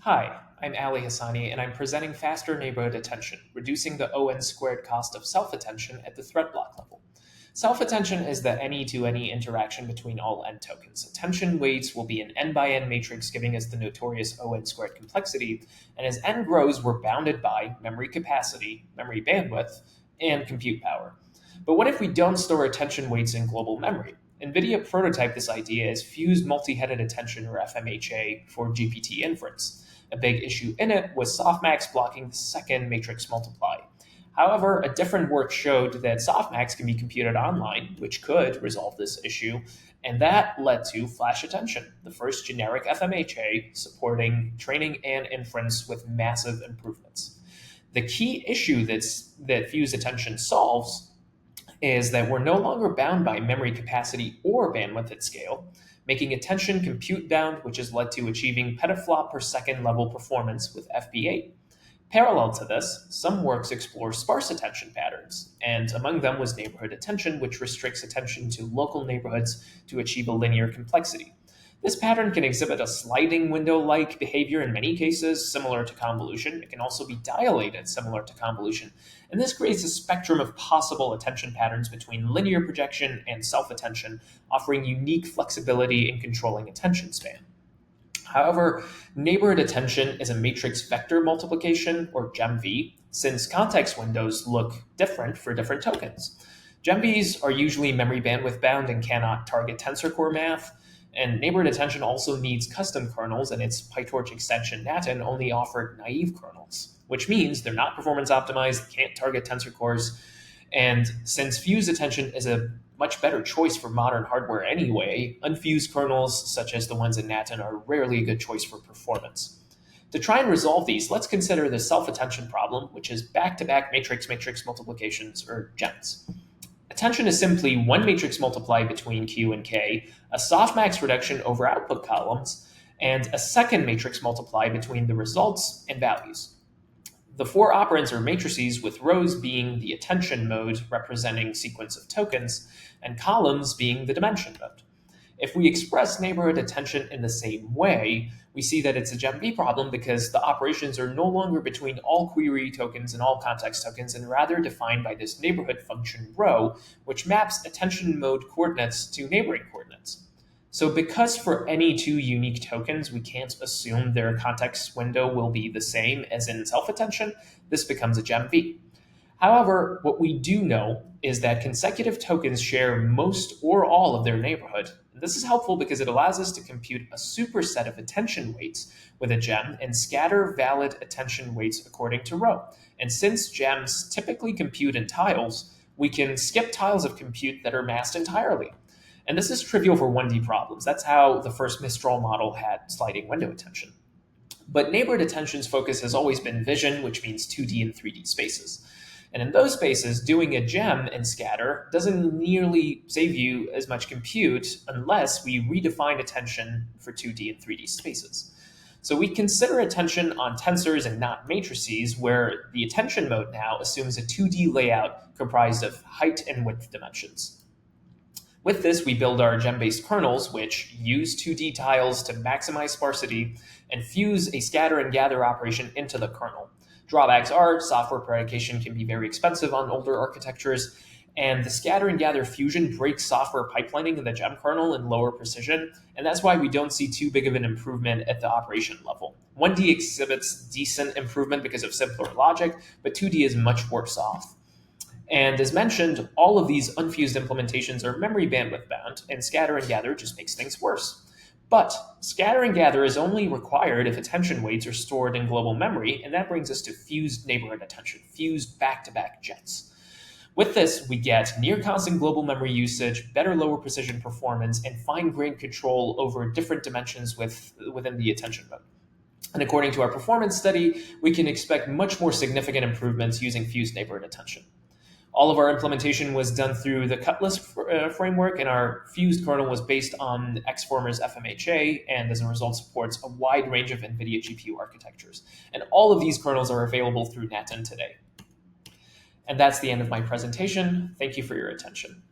Hi, I'm Ali Hassani, and I'm presenting faster neighborhood attention, reducing the ON squared cost of self-attention at the Threadblock level. Self-attention is the any-to-any interaction between all n tokens. Attention weights will be an n by n matrix giving us the notorious ON squared complexity, and as n grows, we're bounded by memory capacity, memory bandwidth, and compute power. But what if we don't store attention weights in global memory? NVIDIA prototyped this idea as fused multi-headed attention, or FMHA, for GPT inference. A big issue in it was softmax blocking the second matrix multiply. However, a different work showed that softmax can be computed online, which could resolve this issue, and that led to flash attention, the first generic FMHA supporting training and inference with massive improvements. The key issue that fused attention solves is that we're no longer bound by memory capacity or bandwidth at scale, making attention compute bound, which has led to achieving petaflop per second level performance with FP8. Parallel to this, some works explore sparse attention patterns, and among them was neighborhood attention, which restricts attention to local neighborhoods to achieve a linear complexity. This pattern can exhibit a sliding window-like behavior in many cases, similar to convolution. It can also be dilated, similar to convolution. And this creates a spectrum of possible attention patterns between linear projection and self-attention, offering unique flexibility in controlling attention span. However, neighborhood attention is a matrix vector multiplication, or GEMV, since context windows look different for different tokens. GEMVs are usually memory bandwidth bound and cannot target tensor core math, and neighborhood attention also needs custom kernels, and its PyTorch extension Natin only offered naive kernels, which means they're not performance optimized, can't target tensor cores, and since fused attention is a much better choice for modern hardware anyway, unfused kernels, such as the ones in Natin, are rarely a good choice for performance. To try and resolve these, let's consider the self-attention problem, which is back-to-back matrix-matrix multiplications, or GEMs. Attention is simply one matrix multiply between Q and K, a softmax reduction over output columns, and a second matrix multiply between the results and values. The four operands are matrices, with rows being the attention mode representing sequence of tokens, and columns being the dimension mode. If we express neighborhood attention in the same way, we see that it's a GEMV problem because the operations are no longer between all query tokens and all context tokens, and rather defined by this neighborhood function rho, which maps attention mode coordinates to neighboring coordinates. So because for any two unique tokens, we can't assume their context window will be the same as in self-attention, this becomes a GEMV. However, what we do know is that consecutive tokens share most or all of their neighborhood. This is helpful because it allows us to compute a superset of attention weights with a gem and scatter valid attention weights according to rho. And since gems typically compute in tiles, we can skip tiles of compute that are masked entirely. And this is trivial for 1D problems. That's how the first Mistral model had sliding window attention. But neighborhood attention's focus has always been vision, which means 2D and 3D spaces. And in those spaces, doing a gem and scatter doesn't nearly save you as much compute unless we redefine attention for 2D and 3D spaces. So we consider attention on tensors and not matrices, where the attention mode now assumes a 2D layout comprised of height and width dimensions. With this, we build our gem-based kernels, which use 2D tiles to maximize sparsity and fuse a scatter and gather operation into the kernel. Drawbacks are software predication can be very expensive on older architectures, and the scatter and gather fusion breaks software pipelining in the gem kernel and lower precision, and that's why we don't see too big of an improvement at the operation level. 1D exhibits decent improvement because of simpler logic, but 2D is much worse off. And as mentioned, all of these unfused implementations are memory bandwidth bound, and scatter and gather just makes things worse. But scatter and gather is only required if attention weights are stored in global memory, and that brings us to fused neighborhood attention, fused back-to-back jets. With this, we get near constant global memory usage, better lower precision performance, and fine-grained control over different dimensions within the attention mode. And according to our performance study, we can expect much more significant improvements using fused neighborhood attention. All of our implementation was done through the Cutlass framework, and our fused kernel was based on Xformer's FMHA, and as a result supports a wide range of NVIDIA GPU architectures. And all of these kernels are available through Natin today. And that's the end of my presentation. Thank you for your attention.